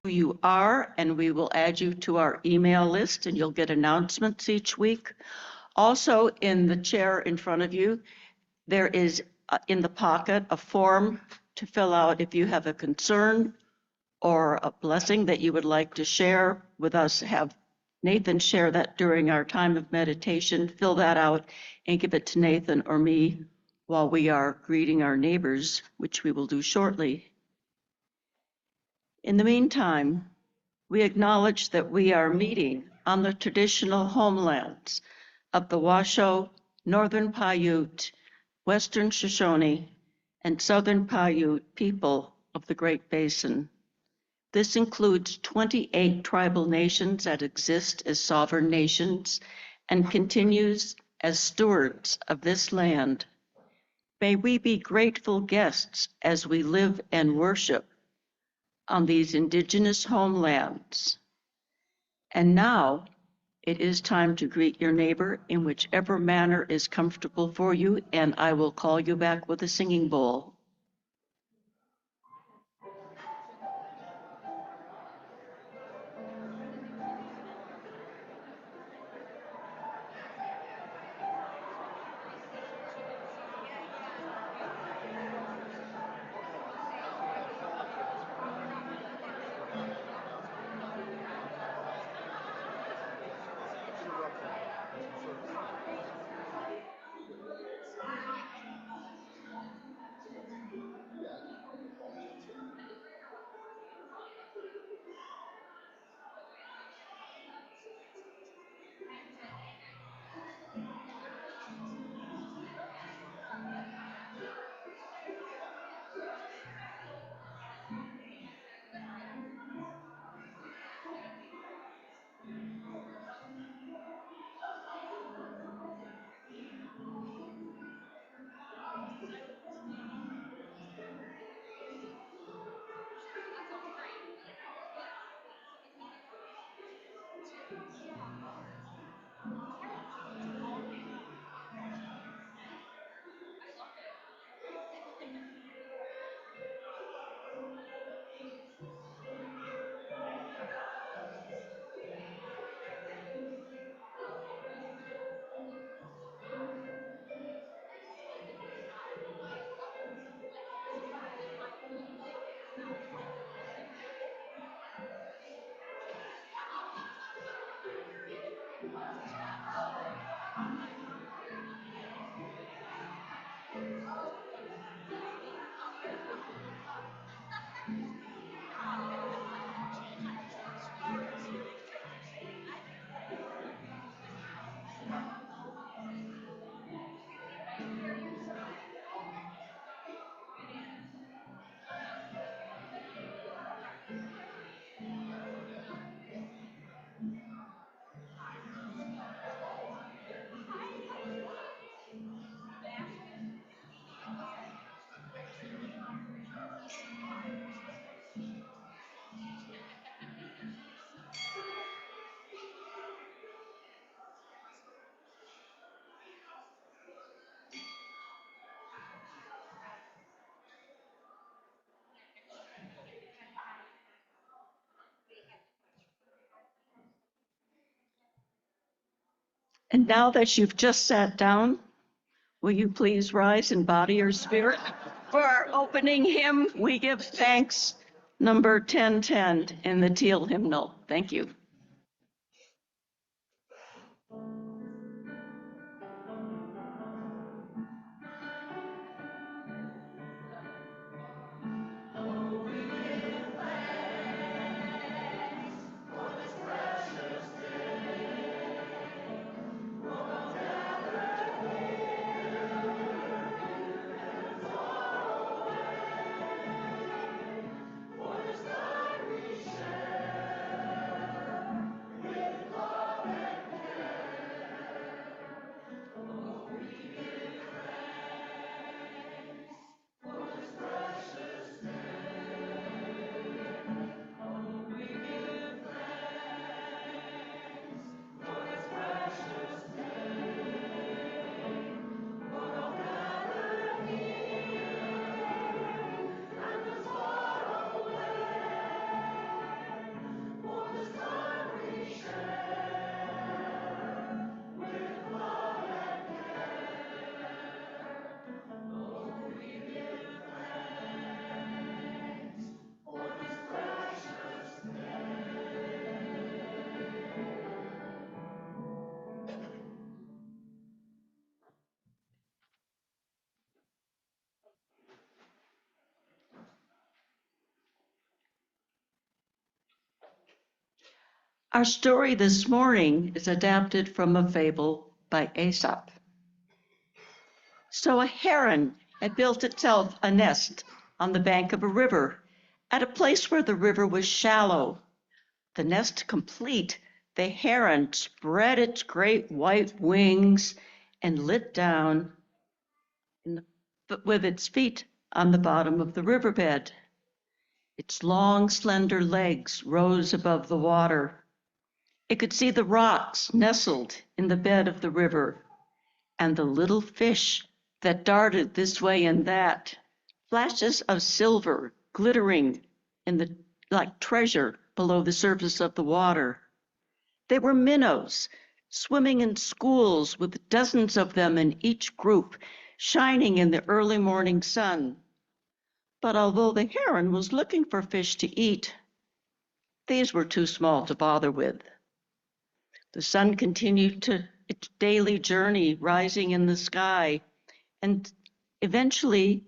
you are, and we will add you to our email list, and you'll get announcements each week. Also, in the chair in front of you, there is in the pocket a form to fill out if you have a concern or a blessing that you would like to share with us. Have Nathan share that during our time of meditation. Fill that out and give it to Nathan or me while we are greeting our neighbors, which we will do shortly. In the meantime, we acknowledge that we are meeting on the traditional homelands of the Washoe, Northern Paiute, Western Shoshone, and Southern Paiute people of the Great Basin. This includes 28 tribal nations that exist as sovereign nations and continues as stewards of this land. May we be grateful guests as we live and worship on these indigenous homelands. And now it is time to greet your neighbor in whichever manner is comfortable for you, and I will call you back with a singing bowl. And now that you've just sat down, will you please rise in body or spirit? For our opening hymn, we give thanks, number 1010 in the Teal hymnal. Thank you. Our story this morning is adapted from a fable by Aesop. So a heron had built itself a nest on the bank of a river at a place where the river was shallow. The nest complete, the heron spread its great white wings and lit down with its feet on the bottom of the riverbed. Its long, slender legs rose above the water. It could see the rocks nestled in the bed of the river and the little fish that darted this way and that, flashes of silver glittering like treasure below the surface of the water. They were minnows, swimming in schools with dozens of them in each group, shining in the early morning sun. But although the heron was looking for fish to eat, these were too small to bother with. The sun continued its daily journey, rising in the sky, and eventually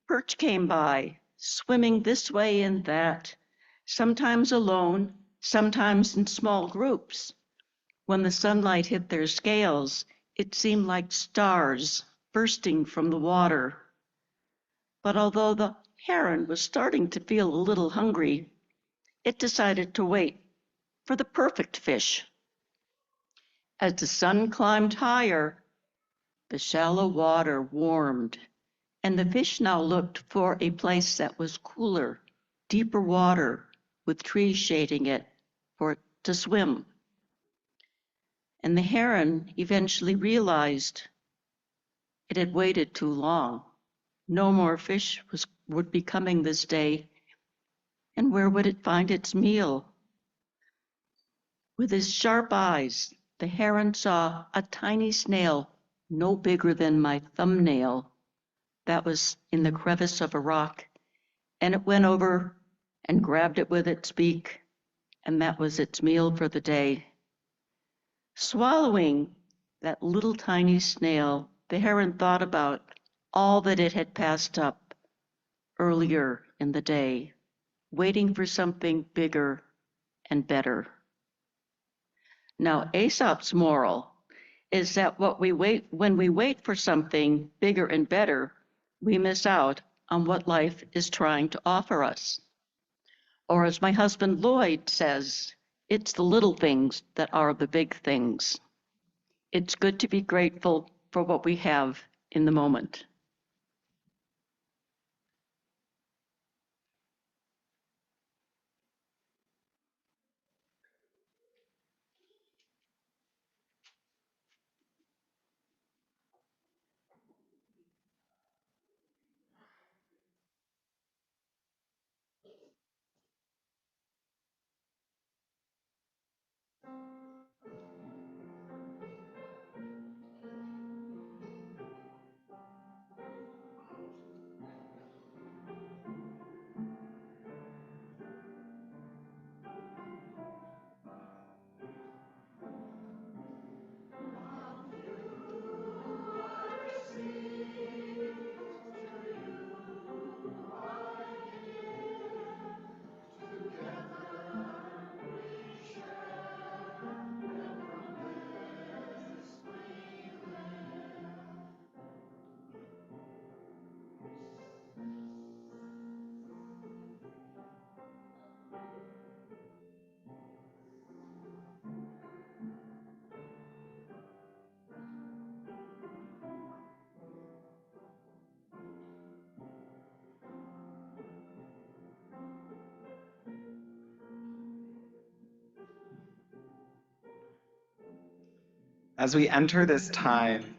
perch came by, swimming this way and that, sometimes alone, sometimes in small groups. When the sunlight hit their scales, it seemed like stars bursting from the water. But although the heron was starting to feel a little hungry, it decided to wait for the perfect fish. As the sun climbed higher, the shallow water warmed, and the fish now looked for a place that was cooler, deeper water with trees shading it for it to swim. And the heron eventually realized it had waited too long. No more fish would be coming this day, and where would it find its meal? With his sharp eyes, the heron saw a tiny snail no bigger than my thumbnail that was in the crevice of a rock, and it went over and grabbed it with its beak, and that was its meal for the day. Swallowing that little tiny snail, the heron thought about all that it had passed up earlier in the day, waiting for something bigger and better. Now, Aesop's moral is that when we wait for something bigger and better, we miss out on what life is trying to offer us. Or as my husband Lloyd says, it's the little things that are the big things. It's good to be grateful for what we have in the moment. As we enter this time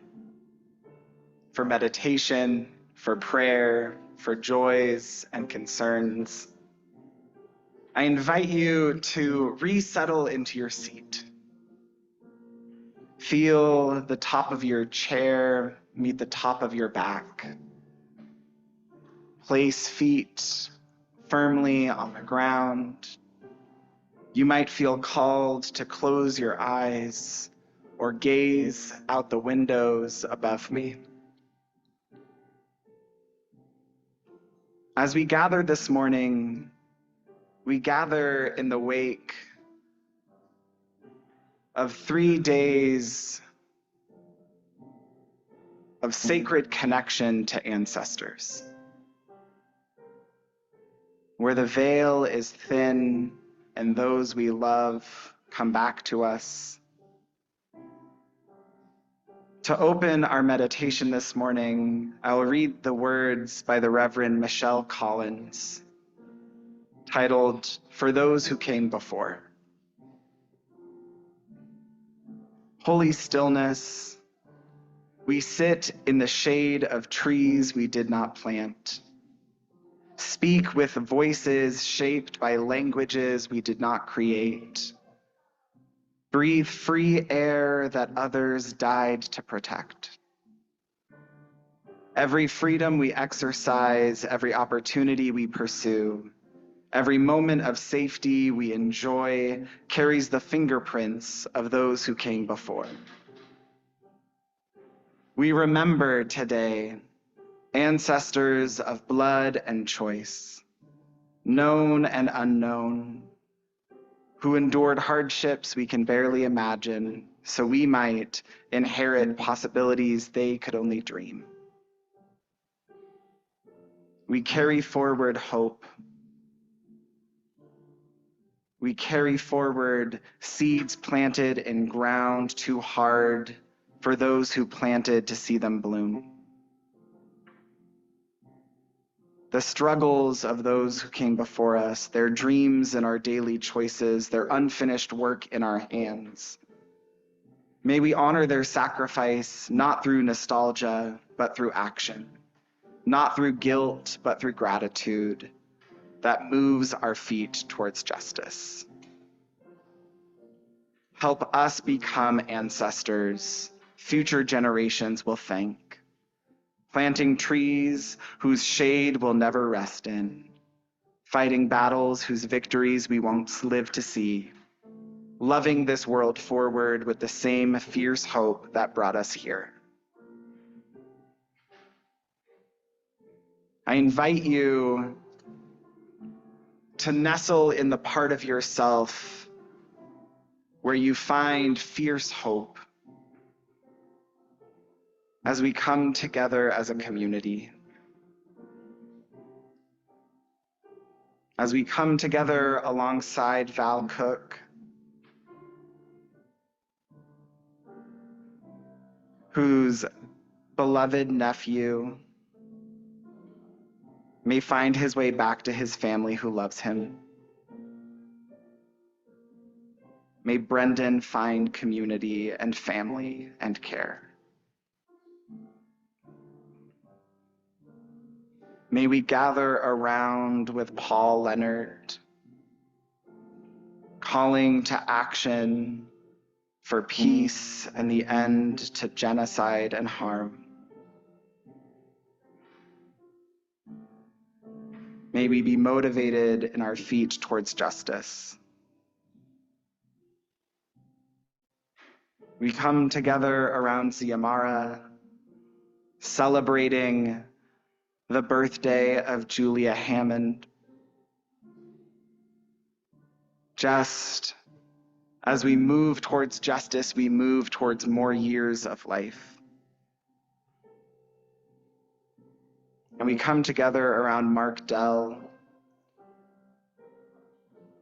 for meditation, for prayer, for joys and concerns, I invite you to resettle into your seat. Feel the top of your chair meet the top of your back. Place feet firmly on the ground. You might feel called to close your eyes or gaze out the windows above me. As we gather this morning, we gather in the wake of 3 days of sacred connection to ancestors, where the veil is thin and those we love come back to us. To open our meditation this morning, I will read the words by the Reverend Michelle Collins, titled, "For Those Who Came Before." Holy stillness, we sit in the shade of trees we did not plant, speak with voices shaped by languages we did not create, breathe free air that others died to protect. Every freedom we exercise, every opportunity we pursue, every moment of safety we enjoy carries the fingerprints of those who came before. We remember today ancestors of blood and choice, known and unknown, who endured hardships we can barely imagine so we might inherit possibilities they could only dream. We carry forward hope. We carry forward seeds planted in ground too hard for those who planted to see them bloom. The struggles of those who came before us, their dreams in our daily choices, their unfinished work in our hands. May we honor their sacrifice not through nostalgia, but through action, not through guilt, but through gratitude that moves our feet towards justice. Help us become ancestors future generations will thank, planting trees whose shade we'll never rest in, fighting battles whose victories we won't live to see, loving this world forward with the same fierce hope that brought us here. I invite you to nestle in the part of yourself where you find fierce hope as we come together as a community. As we come together alongside Val Cook, whose beloved nephew may find his way back to his family who loves him. May Brendan find community and family and care. May we gather around with Paul Leonard, calling to action for peace and the end to genocide and harm. May we be motivated in our feet towards justice. We come together around Xiomara, celebrating the birthday of Julia Hammond. Just as we move towards justice, we move towards more years of life. And we come together around Mark Dell,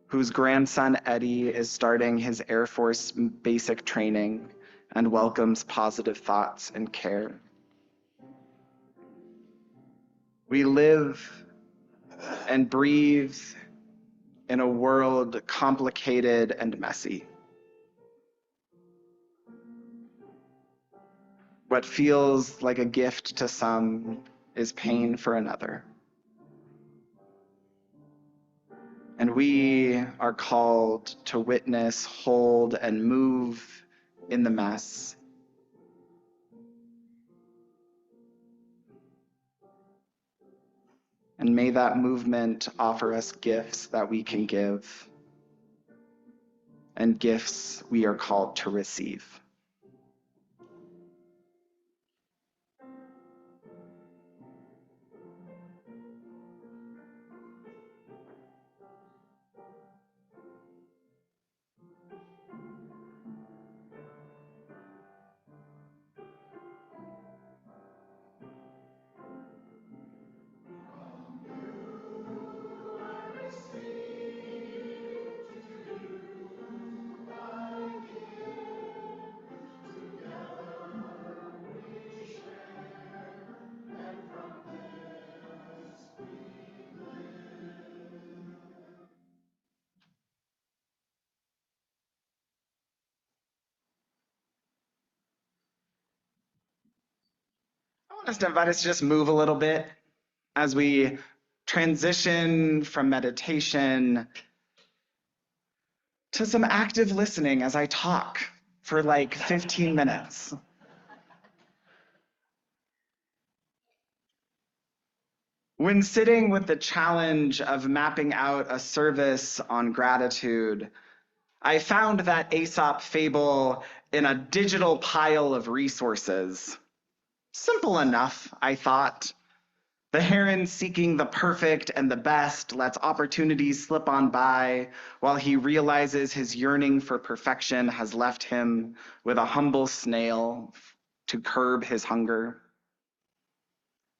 whose grandson Eddie is starting his Air Force basic training and welcomes positive thoughts and care. We live and breathe in a world complicated and messy. What feels like a gift to some is pain for another. And we are called to witness, hold, and move in the mess. And may that movement offer us gifts that we can give, and gifts we are called to receive. Just invite us to just move a little bit as we transition from meditation to some active listening as I talk for like 15 minutes. When sitting with the challenge of mapping out a service on gratitude, I found that Aesop fable in a digital pile of resources. Simple enough, I thought. The heron seeking the perfect and the best lets opportunities slip on by while he realizes his yearning for perfection has left him with a humble snail to curb his hunger.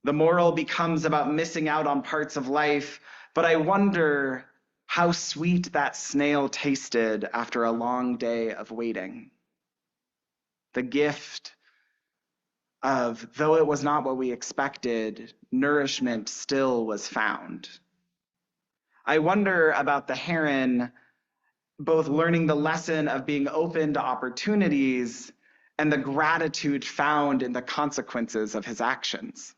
The moral becomes about missing out on parts of life, but I wonder how sweet that snail tasted after a long day of waiting. The gift of, though it was not what we expected, nourishment still was found. I wonder about the heron, both learning the lesson of being open to opportunities and the gratitude found in the consequences of his actions.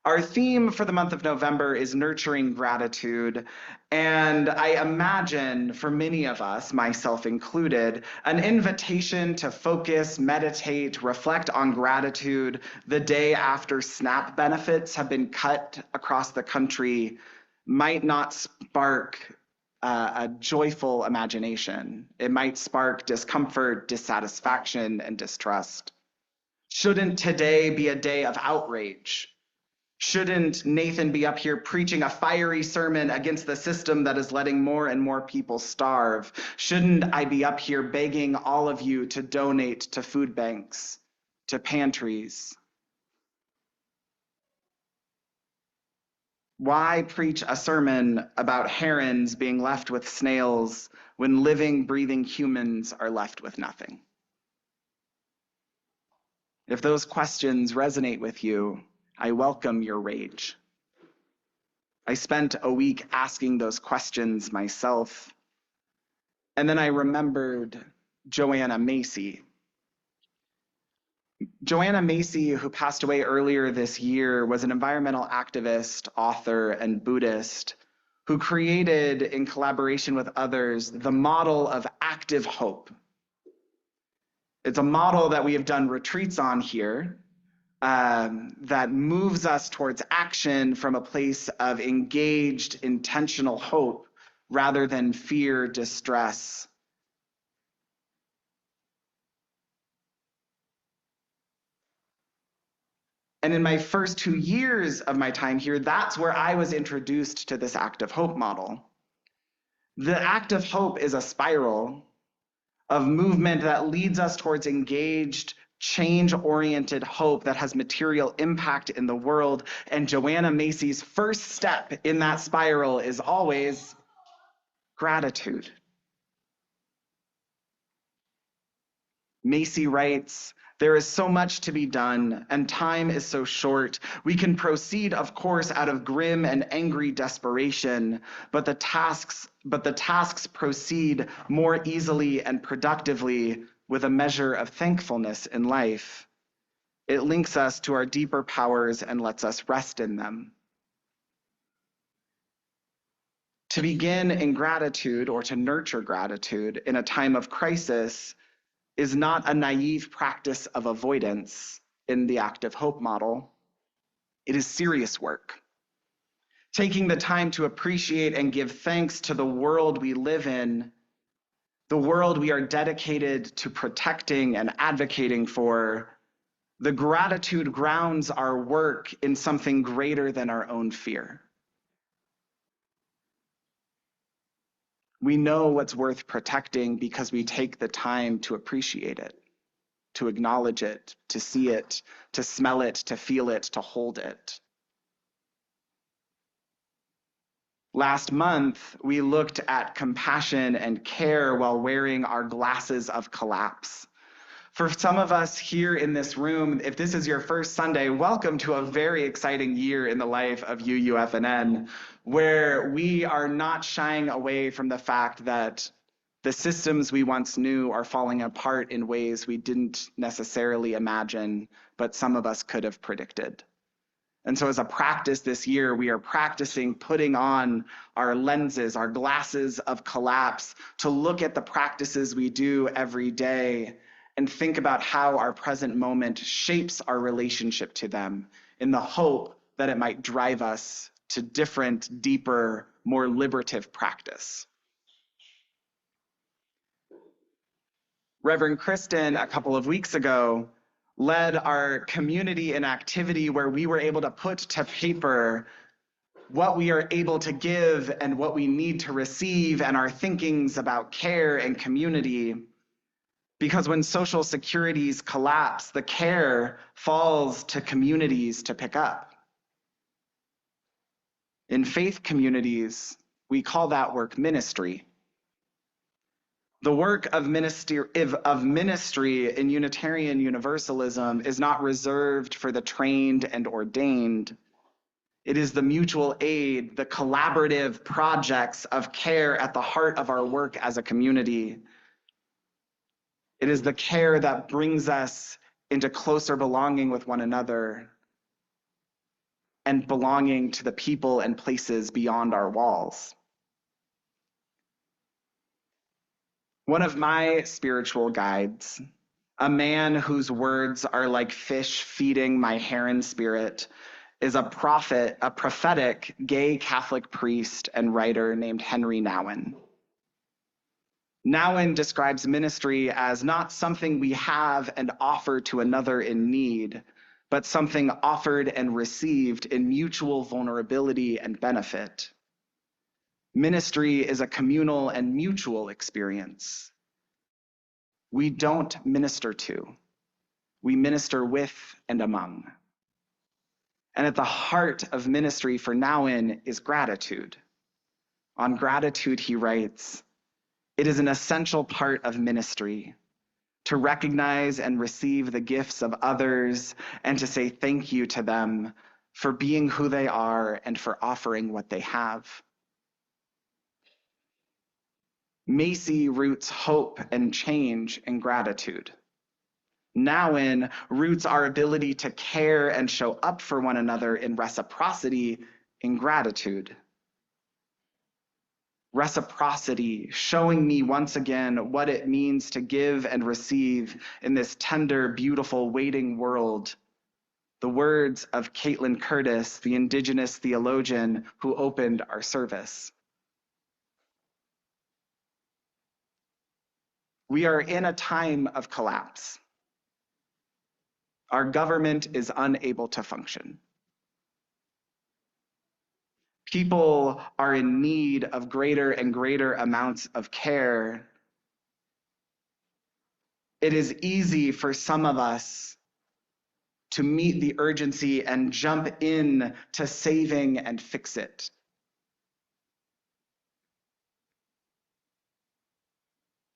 Our theme for the month of November is nurturing gratitude, and I imagine for many of us, myself included, an invitation to focus, meditate, reflect on gratitude the day after SNAP benefits have been cut across the country might not spark a joyful imagination. It might spark discomfort, dissatisfaction, and distrust. Shouldn't today be a day of outrage? Shouldn't Nathan be up here preaching a fiery sermon against the system that is letting more and more people starve? Shouldn't I be up here begging all of you to donate to food banks, to pantries? Why preach a sermon about herons being left with snails when living, breathing humans are left with nothing? If those questions resonate with you, I welcome your rage. I spent a week asking those questions myself, and then I remembered Joanna Macy. Joanna Macy, who passed away earlier this year, was an environmental activist, author, and Buddhist who created, in collaboration with others, the model of active hope. It's a model that we have done retreats on here, that moves us towards action from a place of engaged, intentional hope rather than fear, distress. And in my first 2 years of my time here, that's where I was introduced to this active hope model. The active hope is a spiral of movement that leads us towards engaged, change-oriented hope that has material impact in the world. And Joanna Macy's first step in that spiral is always gratitude. Macy writes, "There is so much to be done, and time is so short. We can proceed, of course, out of grim and angry desperation, but the tasks proceed more easily and productively with a measure of thankfulness in life. It links us to our deeper powers and lets us rest in them." To begin in gratitude, or to nurture gratitude in a time of crisis, is not a naive practice of avoidance in the active hope model. It is serious work. Taking the time to appreciate and give thanks to the world we live in, the world we are dedicated to protecting and advocating for. The gratitude grounds our work in something greater than our own fear. We know what's worth protecting because we take the time to appreciate it, to acknowledge it, to see it, to smell it, to feel it, to hold it. Last month, we looked at compassion and care while wearing our glasses of collapse. For some of us here in this room, if this is your first Sunday, welcome to a very exciting year in the life of UUFNN, where we are not shying away from the fact that The systems we once knew are falling apart in ways we didn't necessarily imagine, but some of us could have predicted. And so as a practice this year, we are practicing putting on our lenses, our glasses of collapse, to look at the practices we do every day and think about how our present moment shapes our relationship to them, in the hope that it might drive us to different, deeper, more liberative practice. Reverend Kristen, a couple of weeks ago, led our community in activity where we were able to put to paper what we are able to give and what we need to receive, and our thinkings about care and community. Because when social securities collapse, the care falls to communities to pick up. In faith communities, we call that work ministry. The work of ministry in Unitarian Universalism is not reserved for the trained and ordained. It is the mutual aid, the collaborative projects of care at the heart of our work as a community. It is the care that brings us into closer belonging with one another and belonging to the people and places beyond our walls. One of my spiritual guides, a man whose words are like fish feeding my heron spirit, is a prophetic gay Catholic priest and writer named Henry Nouwen. Nouwen describes ministry as not something we have and offer to another in need, but something offered and received in mutual vulnerability and benefit. Ministry is a communal and mutual experience. We don't minister to, we minister with and among. And at the heart of ministry for Nouwen is gratitude. On gratitude, he writes, "It is an essential part of ministry to recognize and receive the gifts of others and to say thank you to them for being who they are and for offering what they have." Macy roots hope and change in gratitude. Nouwen roots our ability to care and show up for one another in reciprocity in gratitude. Reciprocity, showing me once again what it means to give and receive in this tender, beautiful, waiting world. The words of Caitlin Curtis, the Indigenous theologian who opened our service. We are in a time of collapse. Our government is unable to function. People are in need of greater and greater amounts of care. It is easy for some of us to meet the urgency and jump in to saving and fix it.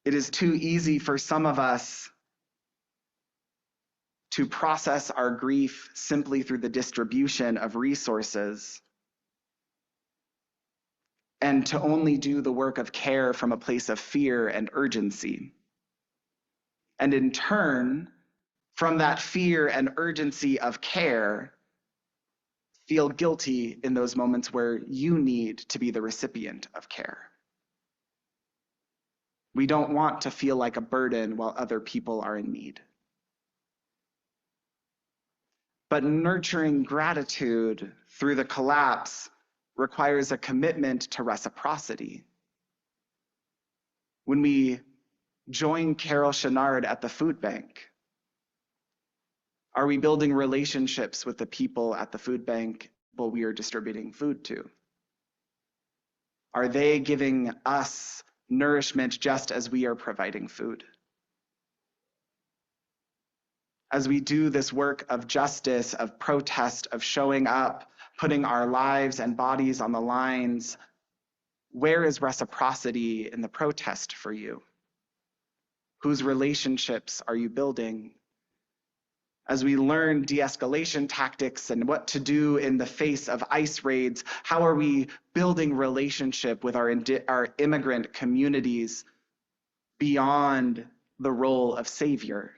It is too easy for some of us to process our grief simply through the distribution of resources and to only do the work of care from a place of fear and urgency. And in turn, from that fear and urgency of care, feel guilty in those moments where you need to be the recipient of care. We don't want to feel like a burden while other people are in need. But nurturing gratitude through the collapse requires a commitment to reciprocity. When we join Carol Chenard at the food bank, are we building relationships with the people at the food bank we are distributing food to? Are they giving us nourishment just as we are providing food? As we do this work of justice, of protest, of showing up, putting our lives and bodies on the lines, where is reciprocity in the protest for you? Whose relationships are you building? As we learn de-escalation tactics and what to do in the face of ICE raids, how are we building relationship with our immigrant communities beyond the role of savior?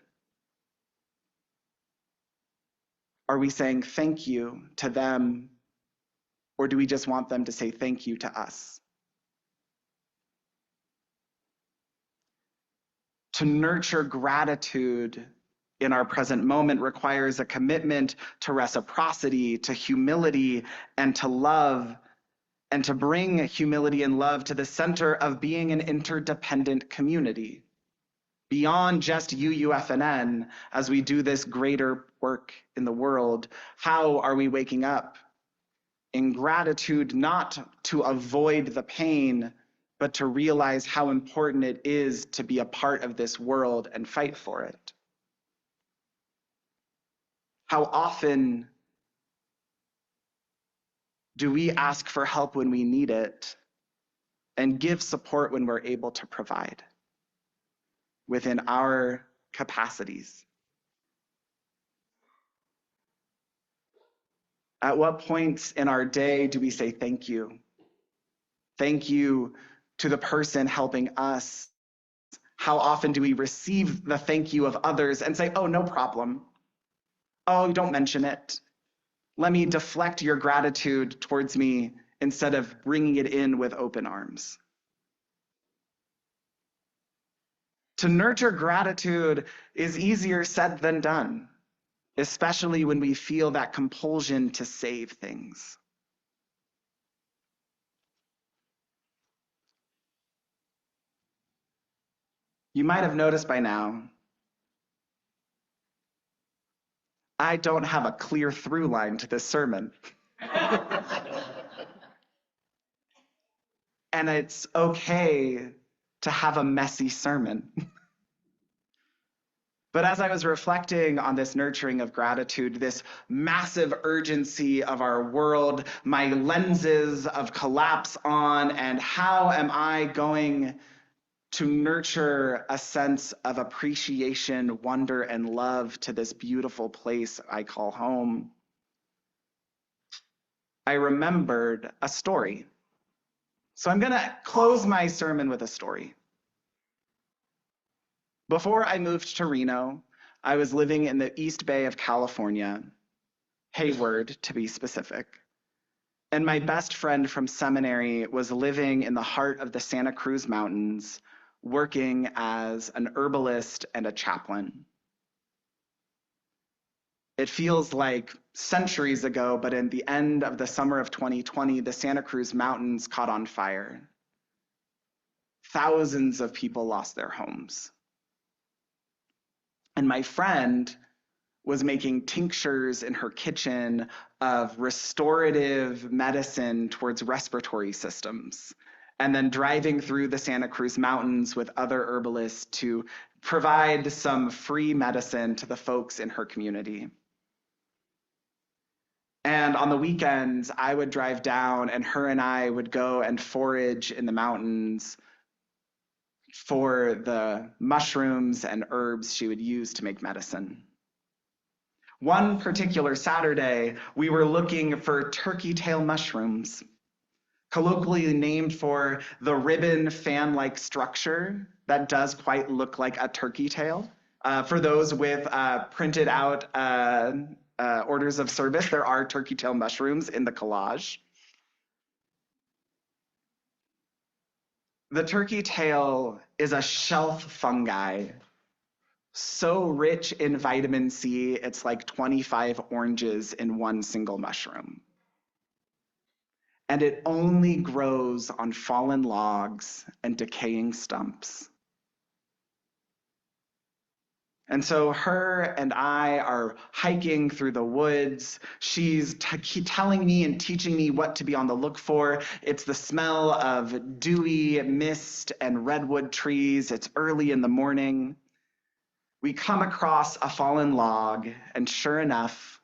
Are we saying thank you to them, or do we just want them to say thank you to us? To nurture gratitude in our present moment requires a commitment to reciprocity, to humility, and to love, and to bring humility and love to the center of being an interdependent community. Beyond just UUFNN, as we do this greater work in the world, how are we waking up? In gratitude, not to avoid the pain, but to realize how important it is to be a part of this world and fight for it. How often do we ask for help when we need it and give support when we're able to provide within our capacities? At what points in our day do we say thank you? Thank you to the person helping us. How often do we receive the thank you of others and say, oh, no problem. Oh, don't mention it. Let me deflect your gratitude towards me instead of bringing it in with open arms. To nurture gratitude is easier said than done, especially when we feel that compulsion to save things. You might have noticed by now, I don't have a clear through line to this sermon. And it's okay to have a messy sermon. But as I was reflecting on this nurturing of gratitude, this massive urgency of our world, my lenses of collapse on, and how am I going to nurture a sense of appreciation, wonder, and love to this beautiful place I call home, I remembered a story. So I'm going to close my sermon with a story. Before I moved to Reno, I was living in the East Bay of California, Hayward to be specific. And my best friend from seminary was living in the heart of the Santa Cruz Mountains, working as an herbalist and a chaplain. It feels like centuries ago, but in the end of the summer of 2020, the Santa Cruz Mountains caught on fire. Thousands of people lost their homes. And my friend was making tinctures in her kitchen of restorative medicine towards respiratory systems, and then driving through the Santa Cruz Mountains with other herbalists to provide some free medicine to the folks in her community. And on the weekends, I would drive down and her and I would go and forage in the mountains for the mushrooms and herbs she would use to make medicine. One particular Saturday, we were looking for turkey tail mushrooms, colloquially named for the ribbon fan-like structure that does quite look like a turkey tail. For those with printed out orders of service, there are turkey tail mushrooms in the collage. The turkey tail is a shelf fungi, so rich in vitamin C, it's like 25 oranges in one single mushroom. And it only grows on fallen logs and decaying stumps. And so her and I are hiking through the woods. She's telling me and teaching me what to be on the look for. It's the smell of dewy mist and redwood trees. It's early in the morning. We come across a fallen log, and sure enough,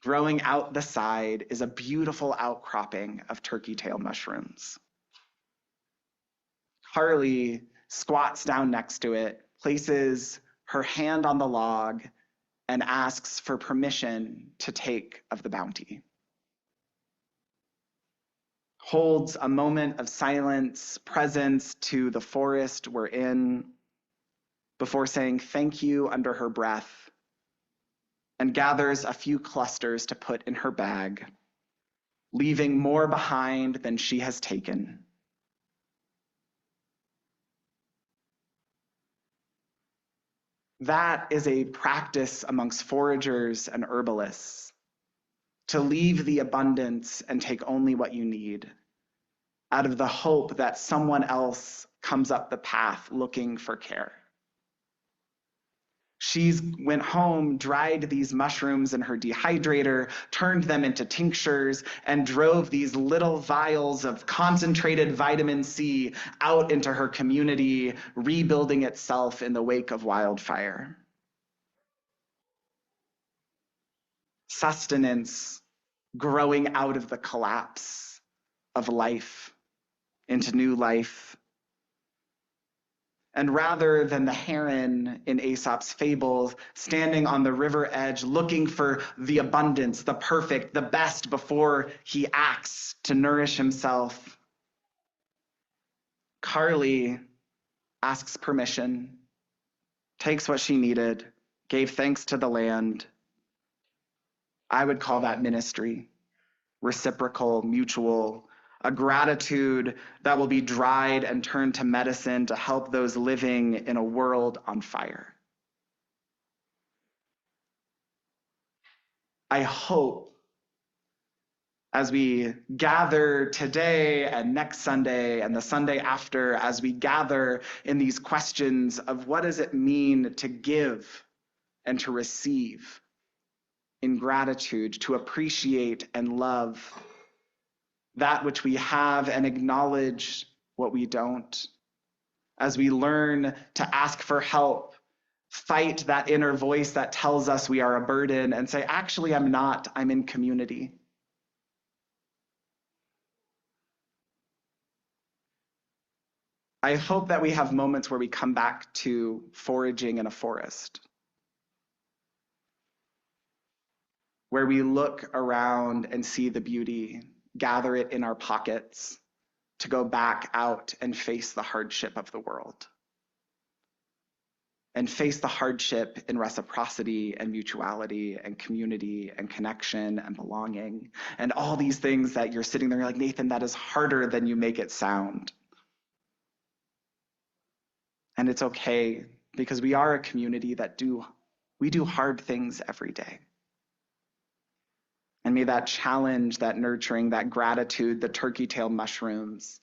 growing out the side is a beautiful outcropping of turkey tail mushrooms. Carly squats down next to it, places her hand on the log, and asks for permission to take of the bounty. Holds a moment of silence, presence to the forest we're in, before saying thank you under her breath, and gathers a few clusters to put in her bag, leaving more behind than she has taken. That is a practice amongst foragers and herbalists, to leave the abundance and take only what you need, out of the hope that someone else comes up the path looking for care. She's went home, dried these mushrooms in her dehydrator, turned them into tinctures, and drove these little vials of concentrated vitamin C out into her community, rebuilding itself in the wake of wildfire. Sustenance growing out of the collapse of life into new life. And rather than the heron in Aesop's fables standing on the river edge looking for the abundance, the perfect, the best before he acts to nourish himself, Carly asks permission, takes what she needed, gave thanks to the land. I would call that ministry, reciprocal, mutual, a gratitude that will be dried and turned to medicine to help those living in a world on fire. I hope as we gather today and next Sunday and the Sunday after, as we gather in these questions of what does it mean to give and to receive in gratitude, to appreciate and love that which we have and acknowledge what we don't. As we learn to ask for help, fight that inner voice that tells us we are a burden and say, actually, I'm not, I'm in community. I hope that we have moments where we come back to foraging in a forest, where we look around and see the beauty, gather it in our pockets, to go back out and face the hardship of the world. And face the hardship in reciprocity and mutuality and community and connection and belonging and all these things that you're sitting there, you're like, Nathan, that is harder than you make it sound. And it's okay, because we are a community that we do hard things every day. And may that challenge, that nurturing, that gratitude, the turkey tail mushrooms,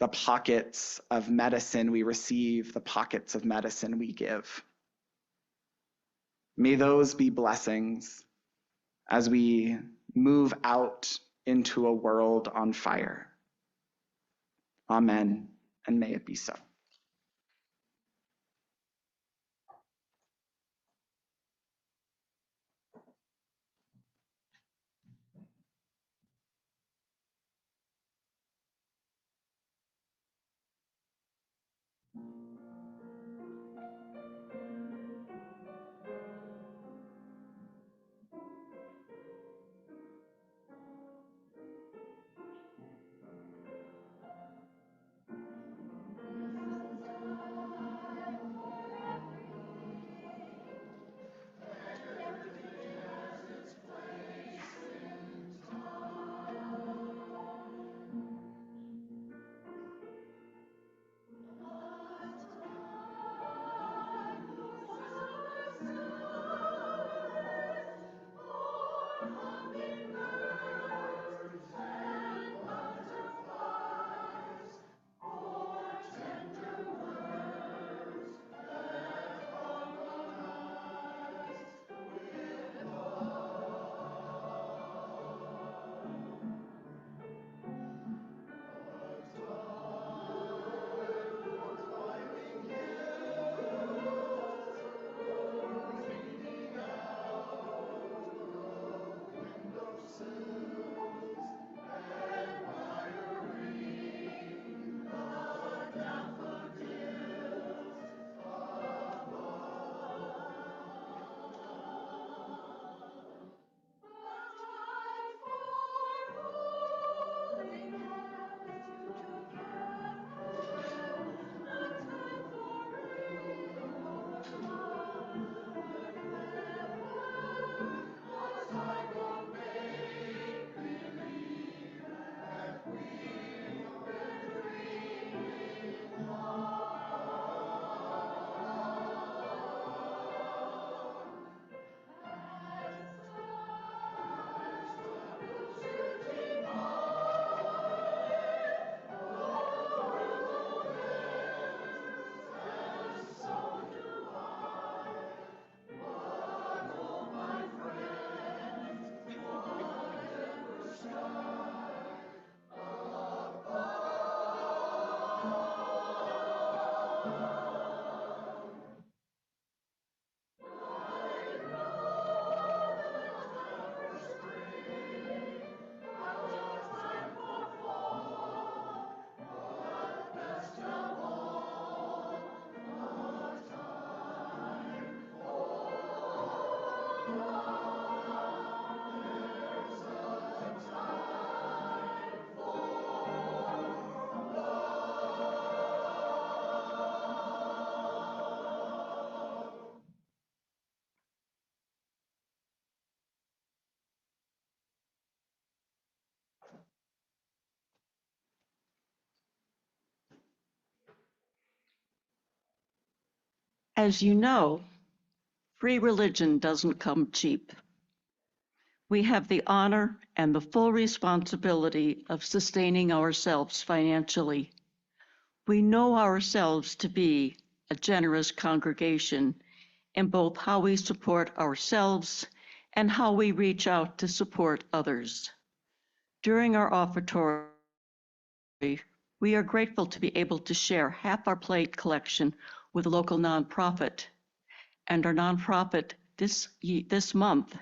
the pockets of medicine we receive, the pockets of medicine we give. May those be blessings as we move out into a world on fire. Amen, and may it be so. As you know, free religion doesn't come cheap. We have the honor and the full responsibility of sustaining ourselves financially. We know ourselves to be a generous congregation in both how we support ourselves and how we reach out to support others. During our offertory, we are grateful to be able to share half our plate collection with a local nonprofit. And our nonprofit this month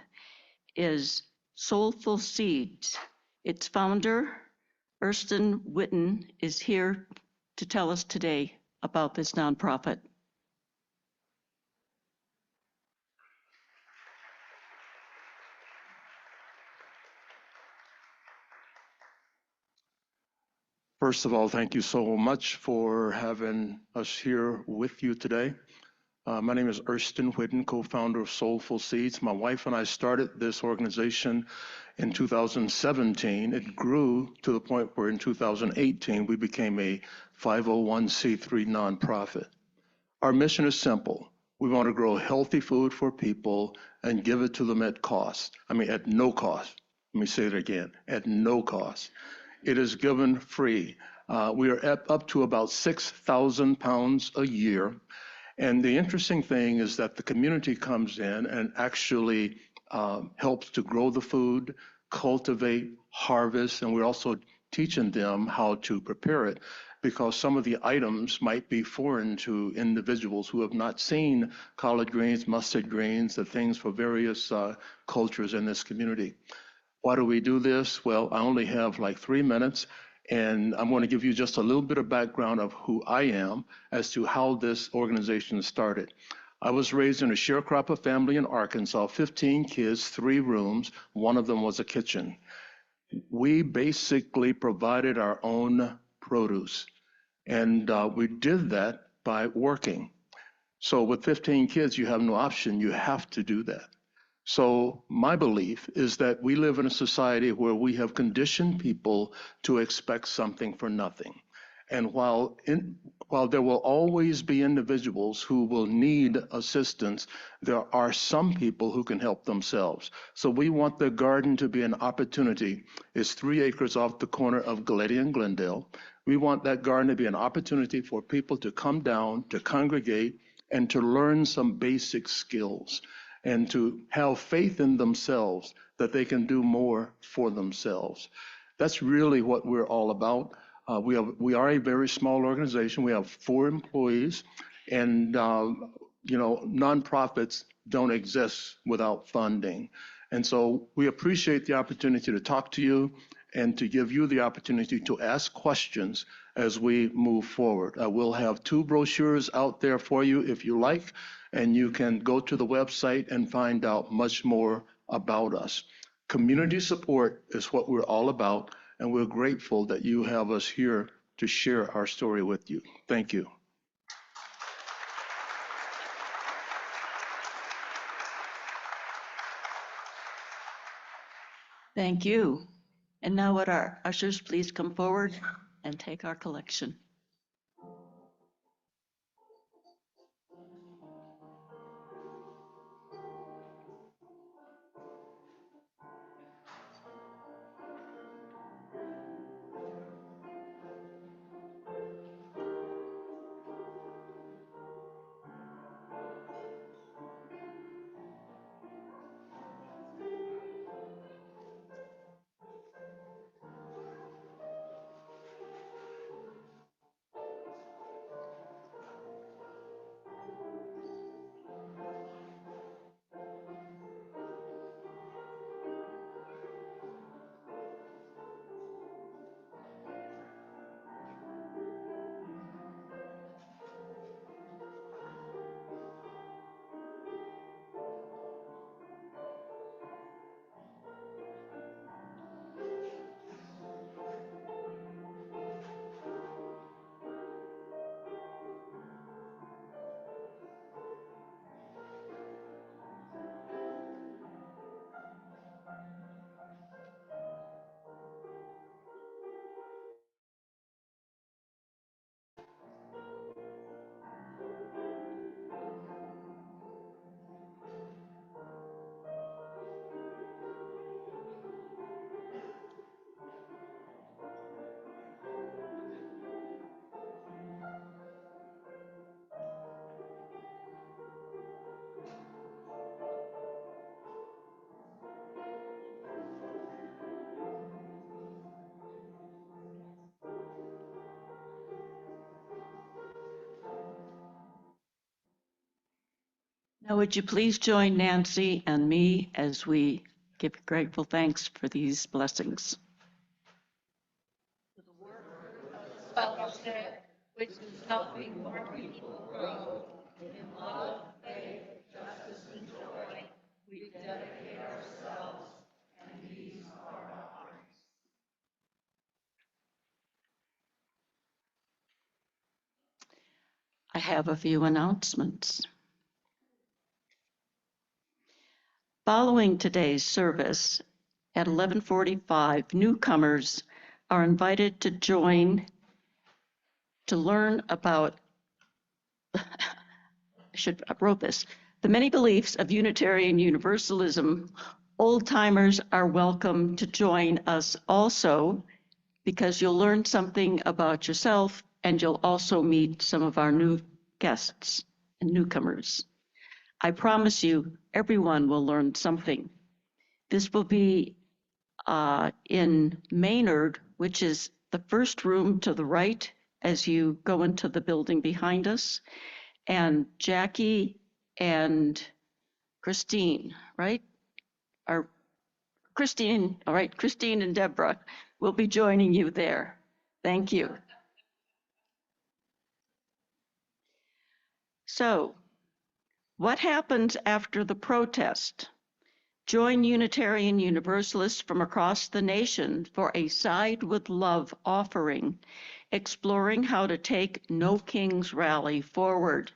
is Soulful Seeds. Its founder, Erston Witten, is here to tell us today about this nonprofit. First of all, thank you so much for having us here with you today. My name is Erston Whitten, co-founder of Soulful Seeds. My wife and I started this organization in 2017. It grew to the point where in 2018 we became a 501c3 nonprofit. Our mission is simple. We want to grow healthy food for people and give it to them at no cost. Let me say it again, at no cost. It is given free. We are up to about 6,000 pounds a year. And the interesting thing is that the community comes in and actually helps to grow the food, cultivate, harvest, and we're also teaching them how to prepare it because some of the items might be foreign to individuals who have not seen collard greens, mustard greens, the things for various cultures in this community. Why do we do this? Well, I only have like 3 minutes, and I'm going to give you just a little bit of background of who I am as to how this organization started. I was raised in a sharecropper family in Arkansas, 15 kids, 3 rooms, one of them was a kitchen. We basically provided our own produce, and we did that by working. So with 15 kids, you have no option, you have to do that. So my belief is that we live in a society where we have conditioned people to expect something for nothing. And while there will always be individuals who will need assistance, there are some people who can help themselves. So we want the garden to be an opportunity. It's 3 acres off the corner of Galeti and Glendale. We want that garden to be an opportunity for people to come down, to congregate, and to learn some basic skills, and to have faith in themselves that they can do more for themselves. That's really what we're all about. We are a very small organization. We have 4 employees, and nonprofits don't exist without funding. And so we appreciate the opportunity to talk to you and to give you the opportunity to ask questions as we move forward. We'll have 2 brochures out there for you if you like, and you can go to the website and find out much more about us. Community support is what we're all about, and we're grateful that you have us here to share our story with you. Thank you. Thank you. And now would our ushers please come forward and take our collection. Now, would you please join Nancy and me as we give grateful thanks for these blessings? Fellowship, which is helping more people grow in love, faith, justice, and joy. We dedicate ourselves and these are offerings. I have a few announcements. Following today's service at 11:45, newcomers are invited to join to learn about, I wrote this, the many beliefs of Unitarian Universalism. Old timers are welcome to join us also because you'll learn something about yourself and you'll also meet some of our new guests and newcomers. I promise you, everyone will learn something. This will be in Maynard, which is the first room to the right as you go into the building behind us. And Jackie and Christine, right? Or Christine, all right, Christine and Deborah will be joining you there. Thank you. So, what happens after the protest? Join Unitarian Universalists from across the nation for a Side with Love offering, exploring how to take No Kings Rally forward.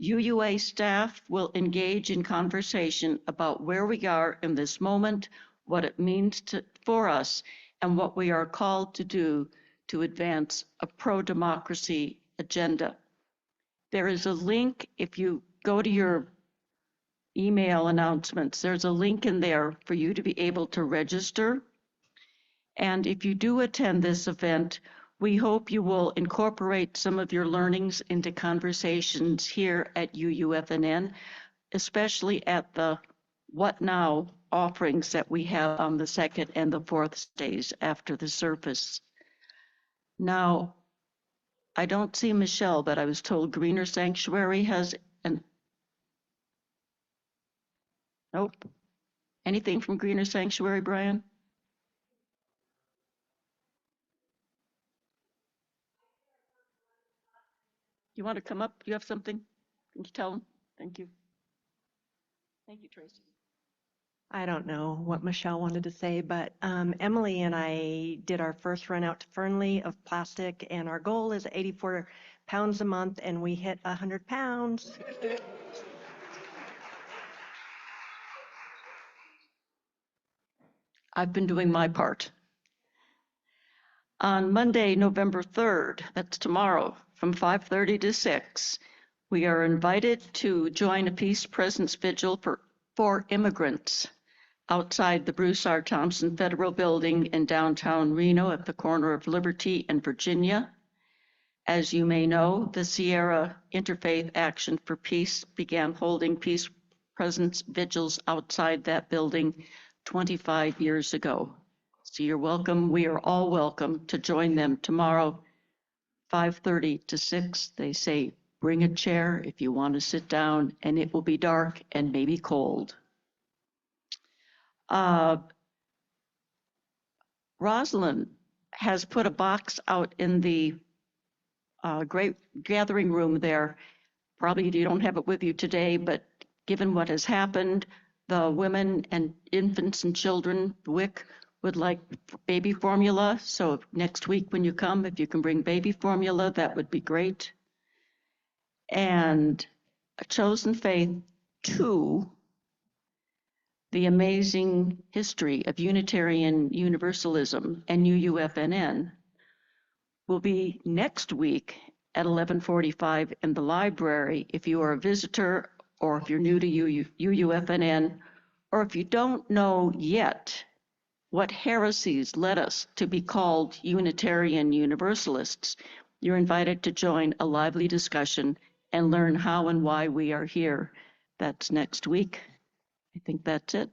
UUA staff will engage in conversation about where we are in this moment, what it means for us, and what we are called to do to advance a pro-democracy agenda. There is a link, if you go to your email announcements, there's a link in there for you to be able to register. And if you do attend this event, we hope you will incorporate some of your learnings into conversations here at UUFNN, especially at the What Now offerings that we have on the second and the fourth days after the service. Now, I don't see Michelle, but I was told Greener Sanctuary has an, nope. Anything from Greener Sanctuary, Brian? You want to come up? You have something? Can you tell them? Thank you. Thank you, Tracy. I don't know what Michelle wanted to say, but Emily and I did our first run out to Fernley of plastic, and our goal is 84 pounds a month, and we hit 100 pounds. I've been doing my part. On Monday, November 3rd, that's tomorrow, from 5:30 to 6, we are invited to join a Peace Presence Vigil for immigrants outside the Bruce R. Thompson Federal Building in downtown Reno at the corner of Liberty and Virginia. As you may know, the Sierra Interfaith Action for Peace began holding Peace Presence vigils outside that building 25 years ago. So you're welcome, we are all welcome to join them tomorrow, 5:30 to 6. They say, bring a chair if you want to sit down, and it will be dark and maybe cold. Rosalind has put a box out in the great gathering room there. Probably you don't have it with you today, but given what has happened, the women and infants and children, WIC, would like baby formula. So next week when you come, if you can bring baby formula, that would be great. And A Chosen Faith 2, The Amazing History of Unitarian Universalism and UUFNN, will be next week at 11:45 in the library. If you are a visitor or if you're new to UUFNN, or if you don't know yet what heresies led us to be called Unitarian Universalists, you're invited to join a lively discussion and learn how and why we are here. That's next week. I think that's it.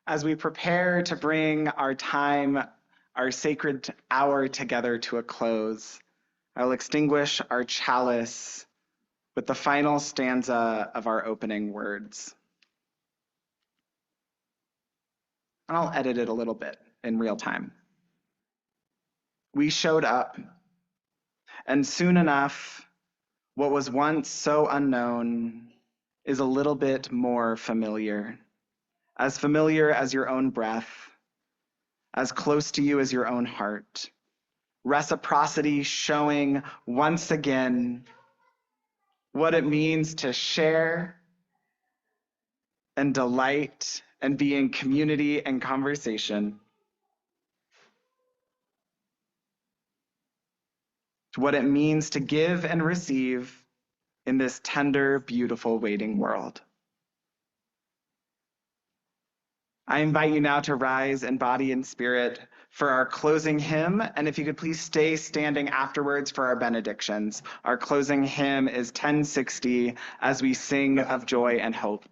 As we prepare to bring our time, our sacred hour together to a close, I will extinguish our chalice with the final stanza of our opening words. And I'll edit it a little bit in real time. We showed up, and soon enough, what was once so unknown is a little bit more familiar as your own breath, as close to you as your own heart. Reciprocity showing once again what it means to share and delight and be in community and conversation. What it means to give and receive in this tender, beautiful, waiting world. I invite you now to rise in body and spirit for our closing hymn, and if you could please stay standing afterwards for our benedictions. Our closing hymn is 1060 as we sing of joy and hope.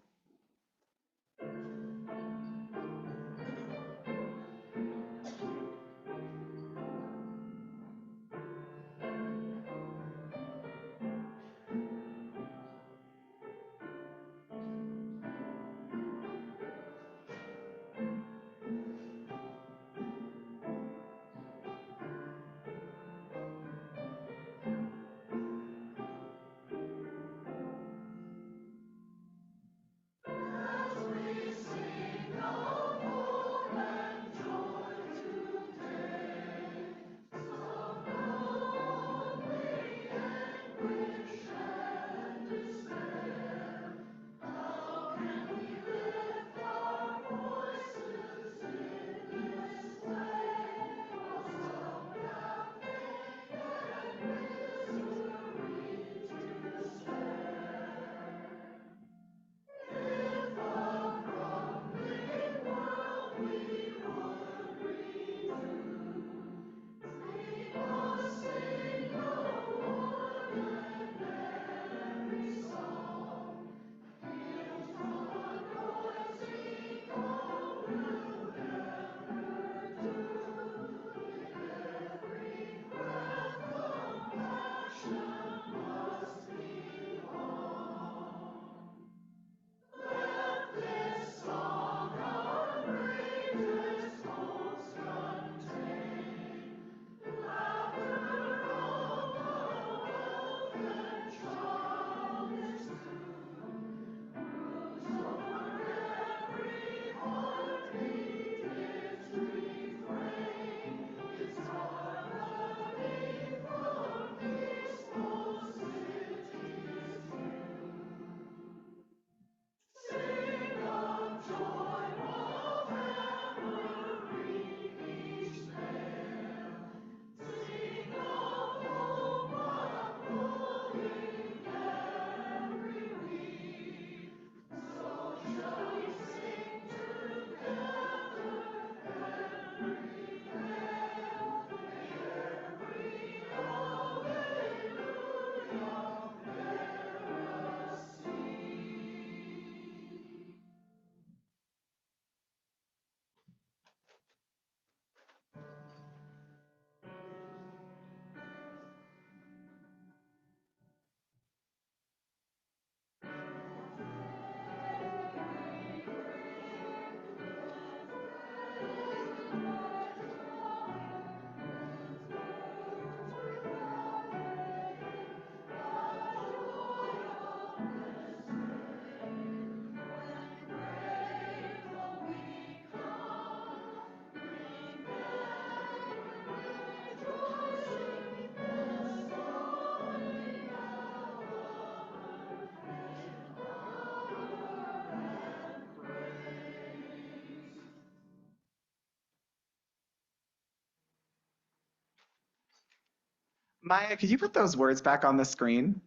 Maya, could you put those words back on the screen?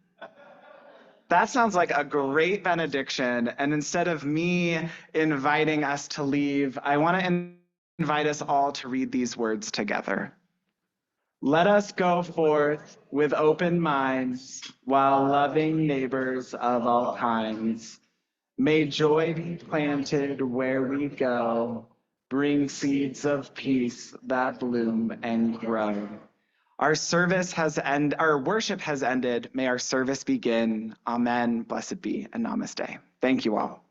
That sounds like a great benediction. And instead of me inviting us to leave, I want to invite us all to read these words together. Let us go forth with open minds while loving neighbors of all kinds. May joy be planted where we go, bring seeds of peace that bloom and grow. Our worship has ended. May our service begin. Amen. Blessed be and namaste. Thank you all.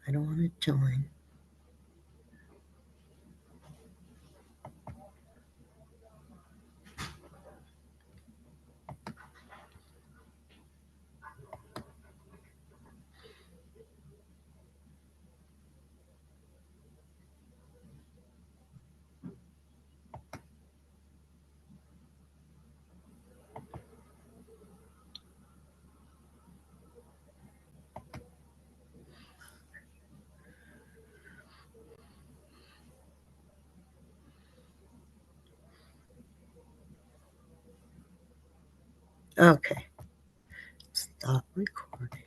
I don't want to join. Okay. Stop recording.